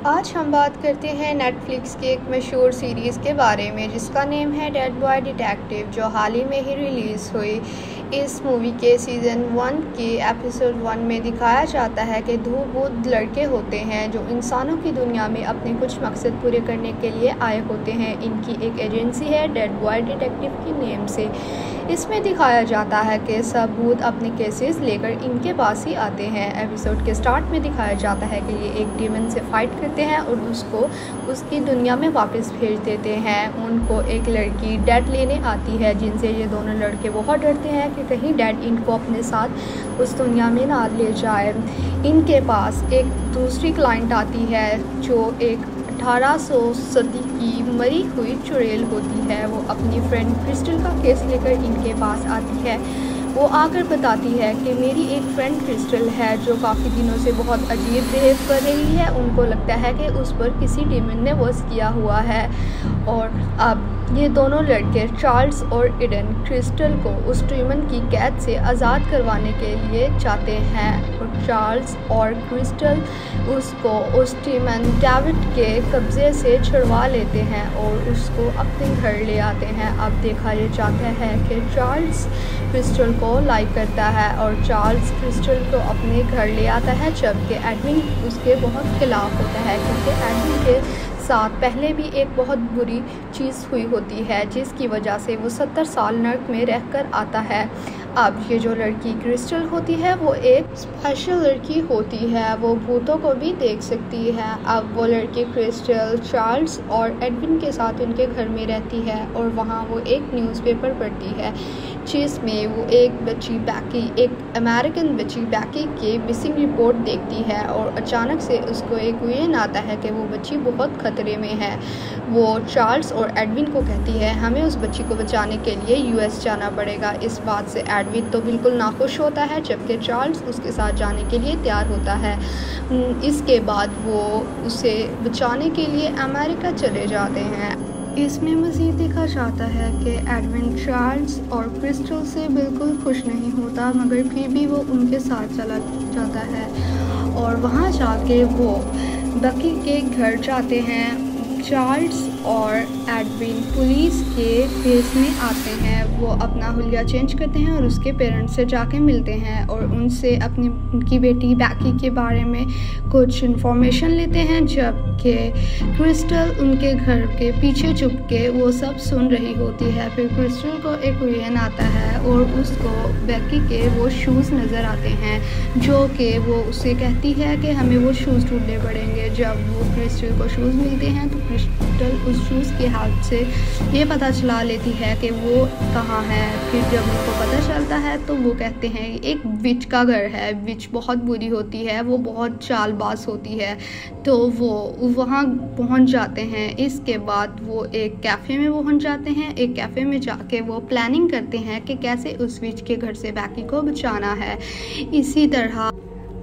आज हम बात करते हैं नेटफ्लिक्स की एक मशहूर सीरीज़ के बारे में जिसका नेम है डेड बॉय डिटेक्टिव, जो हाल ही में ही रिलीज़ हुई। इस मूवी के सीज़न 1 के एपिसोड 1 में दिखाया जाता है कि दो भूत लड़के होते हैं जो इंसानों की दुनिया में अपने कुछ मकसद पूरे करने के लिए आए होते हैं। इनकी एक एजेंसी है डेड बॉय डिटेक्टिव की नेम से। इसमें दिखाया जाता है कि सब भूत अपने केसेस लेकर इनके पास ही आते हैं। एपिसोड के स्टार्ट में दिखाया जाता है कि ये एक डीमन से फाइट करते हैं और उसको उसकी दुनिया में वापस भेज देते हैं। उनको एक लड़की डैड लेने आती है, जिनसे ये दोनों लड़के बहुत डरते हैं कि कहीं डैड इनको अपने साथ उस दुनिया में ना ले जाए। इनके पास एक दूसरी क्लाइंट आती है जो एक 1800 सदी की मरी हुई चुड़ैल होती है। वो अपनी फ्रेंड क्रिस्टल का केस लेकर इनके पास आती है। वो आकर बताती है कि मेरी एक फ्रेंड क्रिस्टल है जो काफ़ी दिनों से बहुत अजीब बिहेव कर रही है। उनको लगता है कि उस पर किसी डीमन ने वश किया हुआ है। और अब ये दोनों लड़के चार्ल्स और ईडन क्रिस्टल को उस डीमन की कैद से आज़ाद करवाने के लिए चाहते हैं। और चार्ल्स और क्रिस्टल उसको उस डीमन डेविड के कब्ज़े से छुड़वा लेते हैं और उसको अपने घर ले आते हैं। अब देखा ये जाता है कि चार्ल्स क्रिस्टल को लाइक करता है और चार्ल्स क्रिस्टल को अपने घर ले आता है, जबकि एडविन उसके बहुत खिलाफ होता है क्योंकि एडविन के साथ पहले भी एक बहुत बुरी चीज़ हुई होती है जिसकी वजह से वो 70 साल नर्क में रहकर आता है। अब ये जो लड़की क्रिस्टल होती है वो एक स्पेशल लड़की होती है, वो भूतों को भी देख सकती है। अब वो लड़की क्रिस्टल चार्ल्स और एडविन के साथ उनके घर में रहती है और वहाँ वो एक न्यूज़पेपर पढ़ती है जिसमें वो एक बच्ची बैकी, एक अमेरिकन बच्ची बैकी की मिसिंग रिपोर्ट देखती है और अचानक से उसको एक विजन आता है कि वो बच्ची बहुत खतरे में है। वो चार्ल्स और एडविन को कहती है हमें उस बच्ची को बचाने के लिए यूएस जाना पड़ेगा। इस बात से एडविन तो बिल्कुल नाखुश होता है, जबकि चार्ल्स उसके साथ जाने के लिए तैयार होता है। इसके बाद वो उसे बचाने के लिए अमेरिका चले जाते हैं। इसमें मज़ीद देखा जाता है कि एडविन चार्ल्स और क्रिस्टल से बिल्कुल खुश नहीं होता, मगर फिर भी वो उनके साथ चला जाता है और वहाँ जाके वो बकी के घर जाते हैं। चार्ल्स और एडविन पुलिस के केस में आते हैं। वो अपना हुलिया चेंज करते हैं और उसके पेरेंट्स से जाके मिलते हैं और उनसे उनकी बेटी बैकी के बारे में कुछ इन्फॉर्मेशन लेते हैं, जबकि क्रिस्टल उनके घर के पीछे छुप के वो सब सुन रही होती है। फिर क्रिस्टल को एक विजन आता है और उसको बैकी के वो शूज़ नज़र आते हैं जो कि वो उससे कहती है कि हमें वो शूज़ ढूंढने पड़ेंगे। जब वो क्रिस्टल को शूज़ मिलते हैं तो क्रिस्टल उस शूज़ के हेल्प से ये पता चला लेती है कि वो कहाँ है। फिर जब उनको पता चलता है तो वो कहते हैं एक विच का घर है। विच बहुत बुरी होती है, वो बहुत चालबाज होती है, तो वो वहाँ पहुँच जाते हैं। इसके बाद वो एक कैफ़े में पहुँच जाते हैं। एक कैफ़े में जाके वो प्लानिंग करते हैं कि कैसे उस विच के घर से बैकी को बचाना है। इसी तरह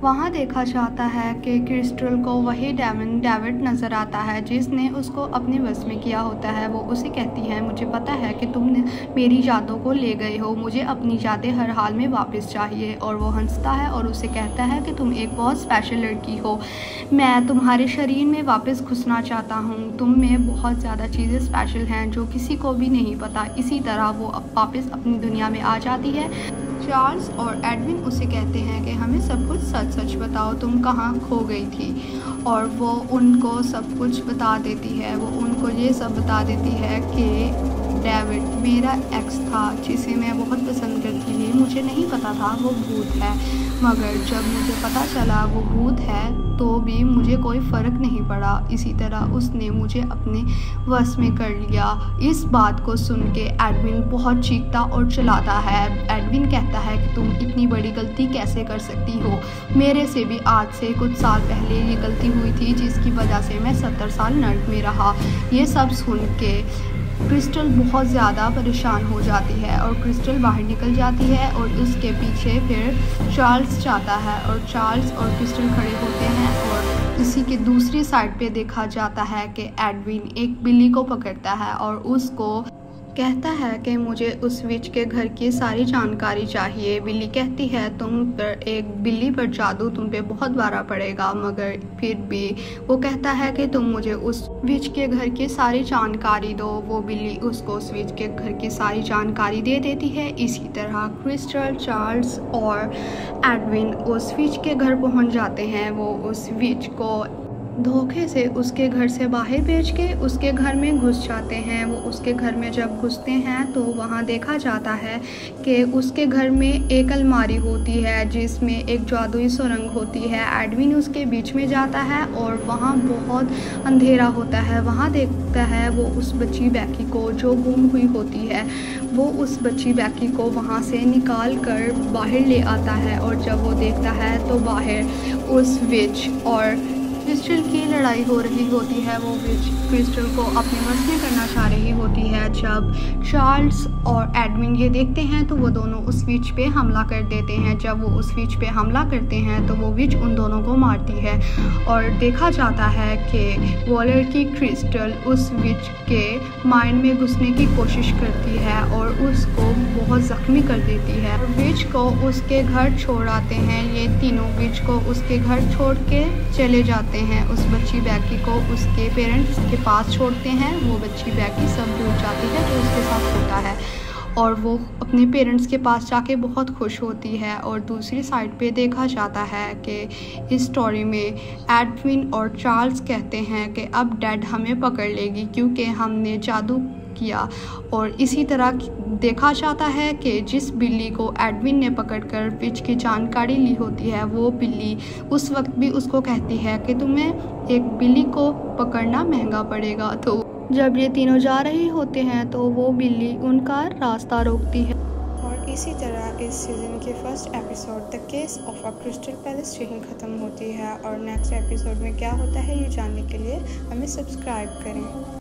वहाँ देखा जाता है कि क्रिस्टल को वही डेविड नज़र आता है जिसने उसको अपने बस में किया होता है। वो उसे कहती है मुझे पता है कि तुमने मेरी यादों को ले गए हो, मुझे अपनी यादें हर हाल में वापस चाहिए। और वो हंसता है और उसे कहता है कि तुम एक बहुत स्पेशल लड़की हो, मैं तुम्हारे शरीर में वापस घुसना चाहता हूँ, तुम में बहुत ज़्यादा चीज़ें स्पेशल हैं जो किसी को भी नहीं पता। इसी तरह वो वापस अपनी दुनिया में आ जाती है। चार्ल्स और एडविन उसे कहते हैं कि हमें सब कुछ सच सच बताओ, तुम कहाँ खो गई थी। और वो उनको सब कुछ बता देती है। वो उनको ये सब बता देती है कि डेविड मेरा एक्स था जिसे मैं बहुत पसंद करती थी, मुझे नहीं पता था वो भूत है, मगर जब मुझे पता चला वो भूत है तो भी मुझे कोई फ़र्क नहीं पड़ा। इसी तरह उसने मुझे अपने वश में कर लिया। इस बात को सुन के एडविन बहुत चीखता और चिल्लाता है। एडविन कहता है कि तुम इतनी बड़ी गलती कैसे कर सकती हो, मेरे से भी आज से कुछ साल पहले ये गलती हुई थी जिसकी वजह से मैं 70 साल नर्क में रहा। ये सब सुन के क्रिस्टल बहुत ज़्यादा परेशान हो जाती है और क्रिस्टल बाहर निकल जाती है और उसके पीछे फिर चार्ल्स जाता है और चार्ल्स और क्रिस्टल खड़े होते हैं। और इसी के दूसरी साइड पे देखा जाता है कि एडविन एक बिल्ली को पकड़ता है और उसको कहता है कि मुझे उस विच के घर की सारी जानकारी चाहिए। बिल्ली कहती है तुम पर एक बिल्ली पर जादू तुम पे बहुत बारा पड़ेगा, मगर फिर भी वो कहता है कि तुम मुझे उस विच के घर की सारी जानकारी दो। वो बिल्ली उसको उस विच के घर की सारी जानकारी दे देती है। इसी तरह क्रिस्टल, चार्ल्स और एडविन उस विच के घर पहुंच जाते हैं। वो उस विच को धोखे से उसके घर से बाहर भेज के उसके घर में घुस जाते हैं। वो उसके घर में जब घुसते हैं तो वहाँ देखा जाता है कि उसके घर में एक अलमारी होती है जिसमें एक जादुई सुरंग होती है। एडविन उसके बीच में जाता है और वहाँ बहुत अंधेरा होता है। वहाँ देखता है वो उस बच्ची बैकी को जो गुम हुई होती है। वो उस बच्ची बैकी को वहाँ से निकाल कर बाहर ले आता है और जब वो देखता है तो बाहर उस विच और क्रिस्टल की लड़ाई हो रही होती है। वो विच क्रिस्टल को अपने वश में करना चाह रही होती है। जब चार्ल्स और एडविन ये देखते हैं तो वो दोनों उस विच पे हमला कर देते हैं। जब वो उस विच पे हमला करते हैं तो वो विच उन दोनों को मारती है और देखा जाता है कि वो लड़की क्रिस्टल उस विच के माइंड में घुसने की कोशिश करती है और उसको बहुत ज़ख्मी कर देती है। विच को उसके घर छोड़ आते हैं। ये तीनों विच को उसके घर छोड़ के चले जाते हैं। उस बच्ची बैकी को उसके पेरेंट्स के पास छोड़ते हैं। वो बच्ची बैकी सब भूल जाती है जो उसके साथ होता है और वो अपने पेरेंट्स के पास जाके बहुत खुश होती है। और दूसरी साइड पे देखा जाता है कि इस स्टोरी में एडविन और चार्ल्स कहते हैं कि अब डैड हमें पकड़ लेगी क्योंकि हमने जादू किया। और इसी तरह देखा जाता है कि जिस बिल्ली को एडविन ने पकड़कर विच की जानकारी ली होती है वो बिल्ली उस वक्त भी उसको कहती है कि तुम्हें एक बिल्ली को पकड़ना महंगा पड़ेगा। तो जब ये तीनों जा रहे होते हैं तो वो बिल्ली उनका रास्ता रोकती है। और इसी तरह इस सीज़न के first episode the case of a crystal palace यहीं ख़त्म होती है। और नेक्स्ट एपिसोड में क्या होता है ये जानने के लिए हमें सब्सक्राइब करें।